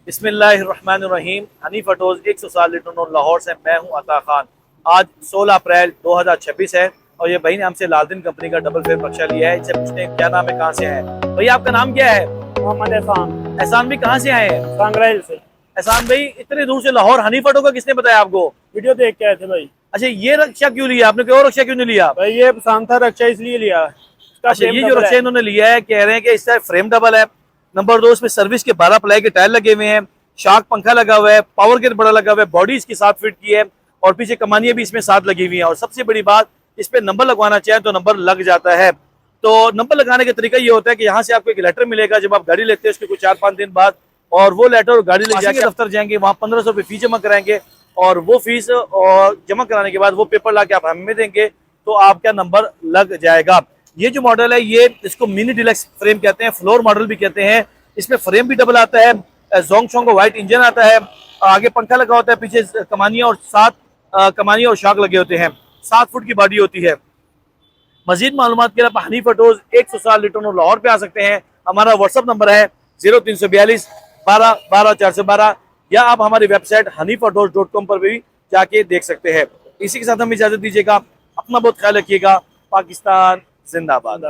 बिस्मिल्लाहिर्रहमानिर्रहीम। हनीफ ऑटोज 100 साल लिटन लाहौर से मैं हूं अता खान। आज 16 अप्रैल 2026 है और ये भाई ने हमसे लालदीन कंपनी का डबल फेयर बख्शा लिया है। इनसे पूछते हैं क्या नाम है, कहाँ से आए हैं। भैया आपका नाम क्या है? मोहम्मद एहसान। एहसान भाई कहाँ से आए हैं? सांगराइल से। एहसान भाई इतने दूर से लाहौर हनीफ ऑटो का किसने बताया आपको? वीडियो देख के आए थे भाई। अच्छा, ये रक्षा क्यों लिया आपने, कोई और रक्षा क्यों नहीं लिया? भाई ये पसंद था रक्षा, इसलिए लिया। इसका अच्छा, फ्रेम ये जो डबल रक्षा है। इन्होंने लिया है, कह रहे हैं कि इसका फ्रेम डबल है। नंबर 2, इसमें सर्विस के 12 प्लाई के टायर लगे हुए हैं, शार्क पंखा लगा हुआ है, पावर गेट बड़ा लगा हुआ है, बॉडी इसकी 7 फीट की है और पीछे कमानियां भी इसमें 7 लगी हुई हैं। और सबसे बड़ी बात, इस पे नंबर लगवाना चाहे तो नंबर लग जाता है। तो नंबर लगाने का तरीका ये होता है कि यहाँ से आपको एक लेटर मिलेगा जब आप गाड़ी लेते हैं उसके कुछ 4-5 दिन बाद, और वो लेटर गाड़ी ले जाके दफ्तर जाएंगे, वहाँ 1500 रुपये फीस जमा कराएंगे और वो फीस और जमा कराने के बाद वो पेपर ला के आप हमें देंगे तो आपका नंबर लग जाएगा। ये जो मॉडल है ये इसको मिनी डिलक्स फ्रेम कहते हैं, फ्लोर मॉडल भी कहते हैं। इसमें फ्रेम भी डबल आता है, जोंग शोंग व्हाइट इंजन आता है, आगे पंखा लगा होता है, पीछे कमानियां और 7 कमानियां और शार्क लगे होते हैं, 7 फुट की बॉडी होती है। मजीद मालूमात के लिए आप हनीफ ऑटोज 100 साल लिटन और लाहौर पे आ सकते हैं। हमारा व्हाट्सअप नंबर है 0342 12 12 412, या आप हमारी वेबसाइट hanifoautos.com पर भी जाके देख सकते हैं। इसी के साथ हम इजाजत दीजिएगा। अपना बहुत ख्याल रखिएगा। पाकिस्तान जिंदाबाद।